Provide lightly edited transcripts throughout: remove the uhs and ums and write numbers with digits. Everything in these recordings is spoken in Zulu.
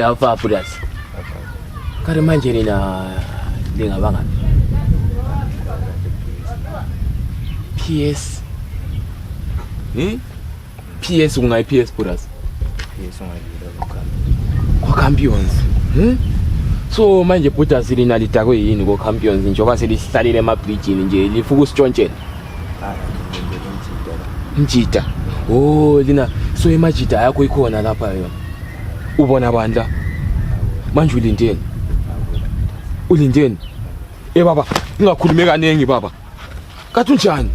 Afa Budas. Kare manje nina lingabanga. PS. PS ungayi PS Budas. PS ungayi kwa Champions. So manje Budas lina litakwe yini ko Champions njoba selihlalile emabridgini nje lifuka usitshontshela. Njita. Oh lina so emajita yakho ikhona lapha yona. Ubona bandla. Manje ulindeni. Ulindeni. Baba, ungakhulumi kanengi baba. Kathi unjani?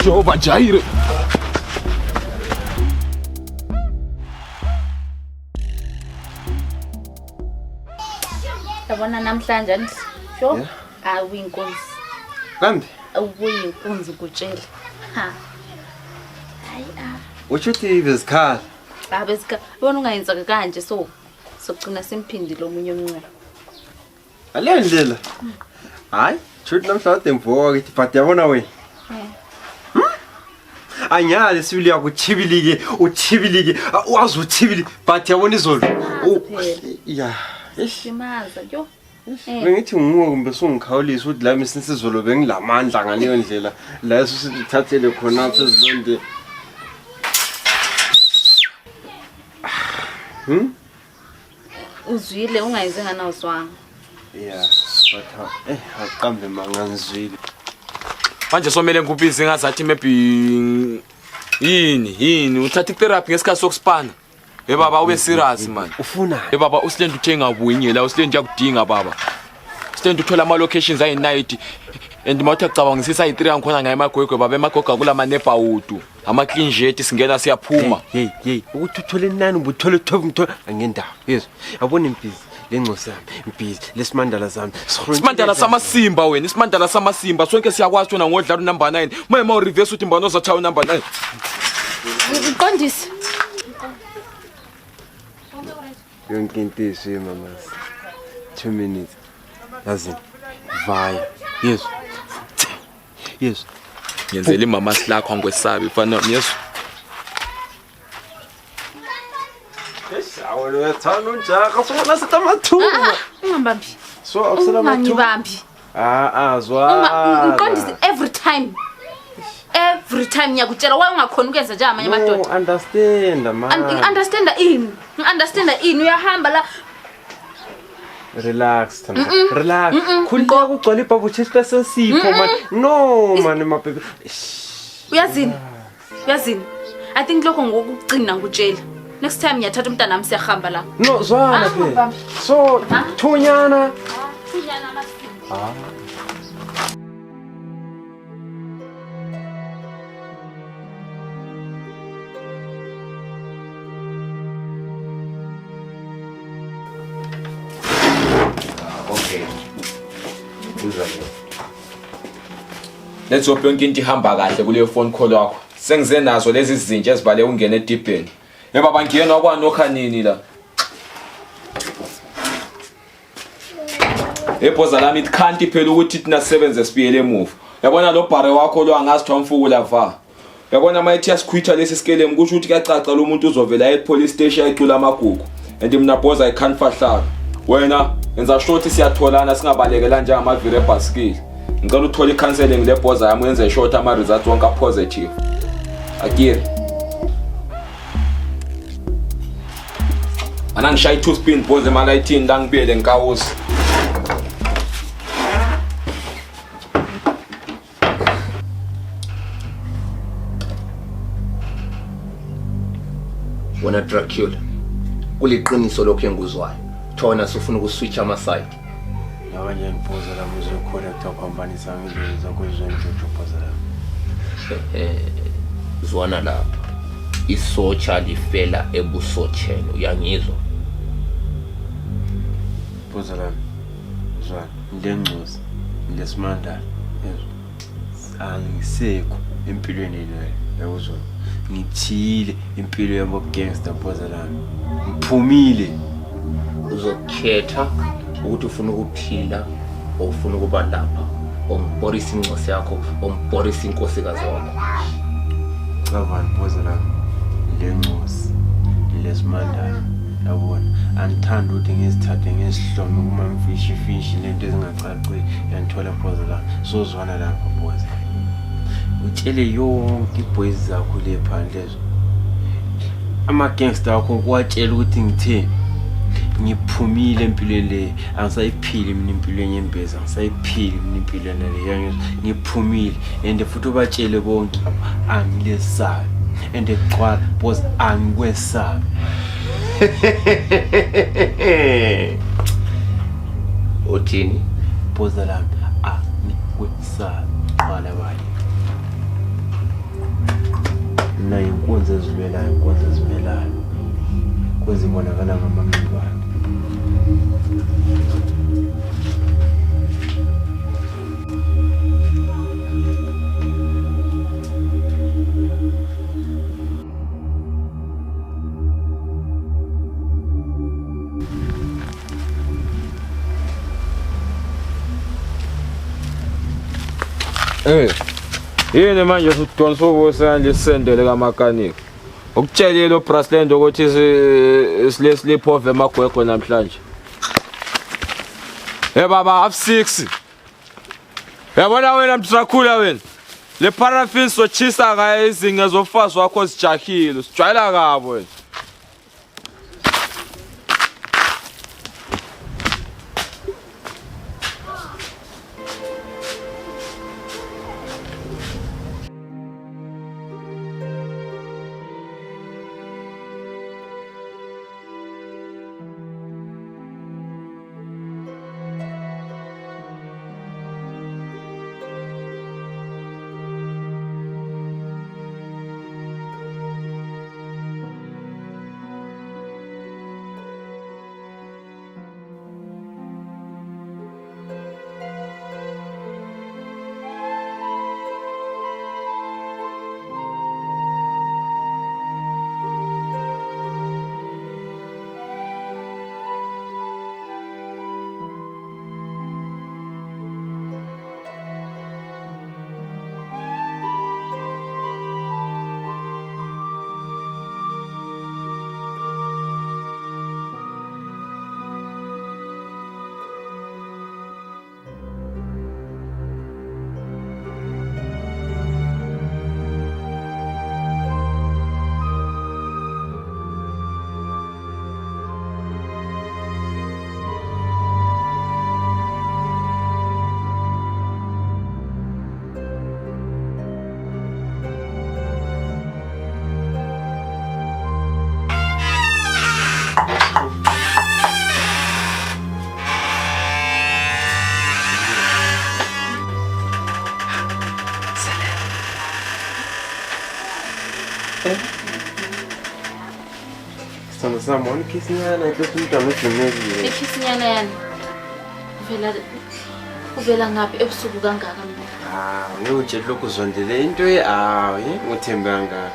Jehova Jaire. Yabona namhlanje nje. Sho? Awuyinkunzi. Kambe? Awuyinkunzi kutshela. Ha. Hayi Uchuthi bezikhala. Bezikhala. Ubona ungayenza kanje sokugcina simphindile omunye omncane. Aleyo ndlela. Hayi, chuthi namhlanje mvuka kithi but yabona wena. Anyale sibili yakuchibilike, uchibilike, wazi uchibilike but yabona izolo. Yeah. Simaza yo. Bengithi nguwe kumbe sungikhawulisa ukuthi la misizolo bengilamandla ngaleyo ndlela la sithathele khona phezonde. Uzwile ungayizenga na uswanga. Yeah, but aqambe mangangizwile. Manje somele ngikubize ngazathi maybe yini uthatha therapy ngesikhathi sokuspana. Baba ube serious man. Ufuna? Baba usilenda uthenga ubunye la usilenda yakudinga baba. Usilenda uthola ama locations ayi night and mawuthi acabangisisa i3 angikhona ngaye emagwegwe baba emagoga kula manepa udu. Ama clean jet singena siyaphuma. Hey ukuthi uthole nani ubuthole 12 mthola angendaba. Yes. Yabona impisi lengcosi yami, impisi lesimandala sami. Isimandala samasimba wena, isimandala samasimba sonke siyakwazi wena ngodlala number 9. Mama reverse uthi mbano zachawu number 9. Uqondisi. Yonke into ishiye mama. 2 minutes. Lazini. Vaya. Yes. Yenzele mama silakho ngwesabi fana yes. Awona uyathanda unjaka sona sitamathuma. Ungambambi. So akusela mathuba. Ungangibambi. Zwa. Uqondisi every time ngiyakutshela why ungakhona ukwenza nje amanye amadoda. No, understand man. Understand ini uyahamba la. Relax Tanda. Relax. Khuleka ugcwala ibhabu chest sensipho man. No man mababy. Uyazini. I think lokho ngokugcina ngutshela. Next time ngiyathatha umntana nami siyahamba la. No, zwana phela. So, thunyana. Thunyana masi. Okay. Let's hope yonke into ihamba kahle kule phone call yakho. Sengize nazo lezi izinto ezibale ungena edipeni. Baba ngiyena okwanokha nini la? Ephoza lami ikhanti phela ukuthi thina sisebenze sibiyele emuva. Yabona lo bhare wakho lo angazi mfukula va. Yabona mayithi yasikhwitha lesi skelemu kusho ukuthi kuyacaca lo muntu uzovela e-police station ayicula amagugu. And mina bhoza I can't fahlala. Wena enza short siyatholana singabalekela nje amavire ebhasikili. Ngicela uthole icounseling le bhoza yami yenze short ama results wonke positive. Akiri. Anangishaya 2 spin bhoza emala 18 la ngibiyele ngikawusi. Wona Dracula kuliqiniso lokho enguzwayo thona sifuna ukuswitch ama side Yabanye ngiphoza la muzo connect ukuphambanisa ngidle zakwezwe njojo phoza la zwana lapha isocha lifela ebusochelo uyangizwa phoza la zwana ndengcosi lesimandla angisekho empilweni le yawuzwa ngithile impilo yabo gangster phoza la ngiphumile uzokhetha ukuthi ufuna ukuphila or ufuna ukuba lapha ongibhorisa incosi yakho ongibhorisa inkosikazi wakho ngicabanga phoza la lencosi lesimandana yabona angithanda ukuthi ngizithathe ngesihlome kuma mfishi lento ezingacaqi yanithola phoza la sozwana lapha phoza utshele yonke iboys zakho le phandle lezo ama gangster akho kwatshela ukuthi ngithe ngiphumile empilweni le angisayiphili mina impilo yenyembezi angisayiphili mina impilo le ngiphumile and futhi ubatshele bonke angilesabi and eqwala boss angikwesabi uthini boza lami angikwesabi qala bani na inkonzo ezivelayo kwezibonakala ngamamili wakhe yini manje udonsa ubusa lisendele kaMakanika ukutshela lo Brasland ukuthi silesleep off emagwego namhlanje baba half 6 yabona wena mtrakhula wena le paraffin sochisa ga izinga zofazi wakho sijahile sijwayela kabo wena Someone kissing her and I just don't know if you know. Ikhinyana yani. Uvela ngaphi ebusuku kangaka mina? Ngiyotshela lokho uzondele into ngithembanga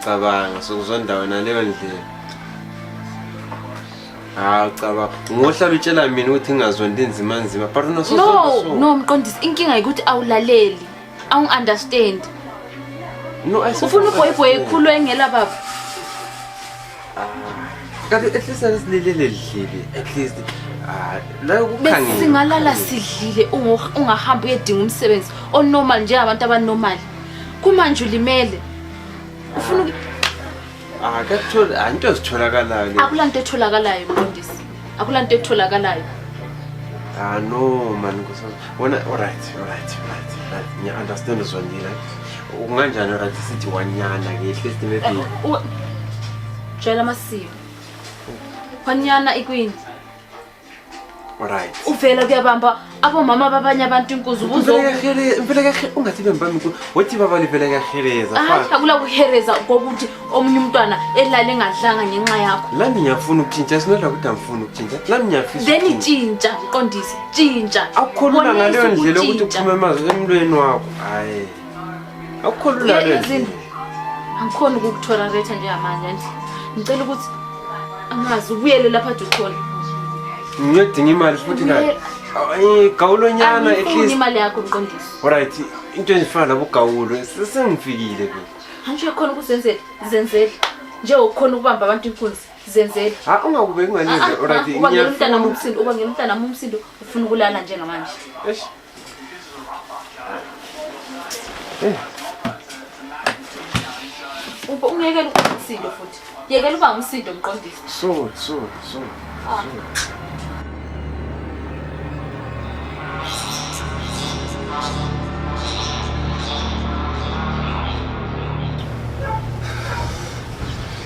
cabanga sokuzonda wena leyo ndlela. Cabanga. Ngohlala utshela mina ukuthi ngingazonda inzima but No, mqondisi inkinga ukuthi awulaleli. Awungi-understand. No, ufuna uboyboy ekhulu engela baba. Kanti at least asililele lidlile at least la ukukhangela Besingalala sidlile ungahambi uyedinga umsebenzi onormal njengabantu abanormal. Kumanje ulimele. Ufuna akathola into ezitholakalayo. Akulanto etholakalayo mqondisi. Akulanto etholakalayo. No man wona alright. Ngiya understand uzondile. Unganjani right sithi wanyana ke first maybe. Jela masiko. Kwanyana ikwini. Alright. Uvela kuyabamba abomama babanye abantu inkuzo ubuzo. Impela kahle ungathi bembami ku. Wathi baba livela kaheleza. Akula kuhereza kokuthi omunye umntwana elala engadlanga ngenxa yakho. Lami ngiyafuna ukutshintsha sinodla ukuthi angifuni ukutshintsha. Lami ngiyafisa. Then itshintsha mqondisi, tshintsha. Awukholula ngaleyo ndlela ukuthi uphume amazwi emntweni wakho. Hayi. Awukholula leyo ndlela. Angikhona ukukutholerate njengamanje nje. Ngicela ukuthi angazi ubuyele lapha Duthola. Ngiyadinga imali futhi nayo. Gawulonyana at least. Imali yakho mqondisi. Alright, into ezifana labo gawulo sesengifikile ke. Angisho khona ukuzenzela, zenzela. Nje ukhona ukubamba abantu inkunzi, zenzela. Ungakube kunganile alright. Ubangela umntana umsindo, ubangela umntana umsindo ufuna ukulala njengamanje. Eish. Ungekela ukuba umsindo futhi. Yekela uba umsindo mqondisi. So.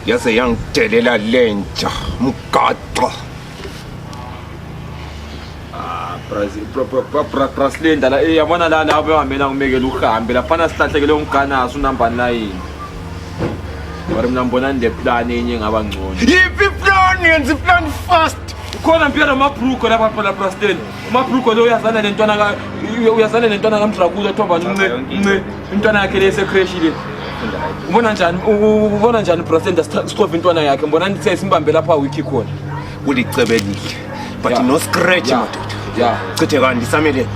yaze yangidelela lentsha mgaqa. Brasilenda la yabona lana abehambela ngimekela uhambe laphana sihlahlekele umganaso number 9. Mara mina ngibona nde plan enye ngaba ngcono. Yiphi plan? Yenza plan fast. Khona mpela amabruko lapha phela Brasilenda. Amabruko lo uyazana nentwana kaMdrakuza thoba nce intwana yakhe lese crash le. Ubona njani Brasilenda sikhova intwana yakhe ngibona nithe simbambe lapha wiki khona. Ulicebelile. But Yeah. no scratch Yeah. madoda. Yeah. Cithe kanti samele.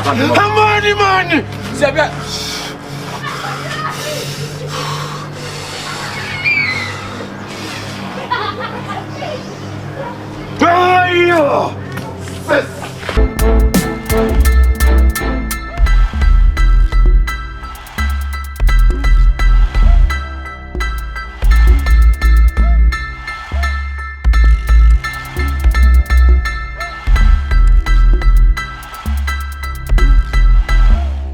Amani mani. Siyabuya. Ayo! Ses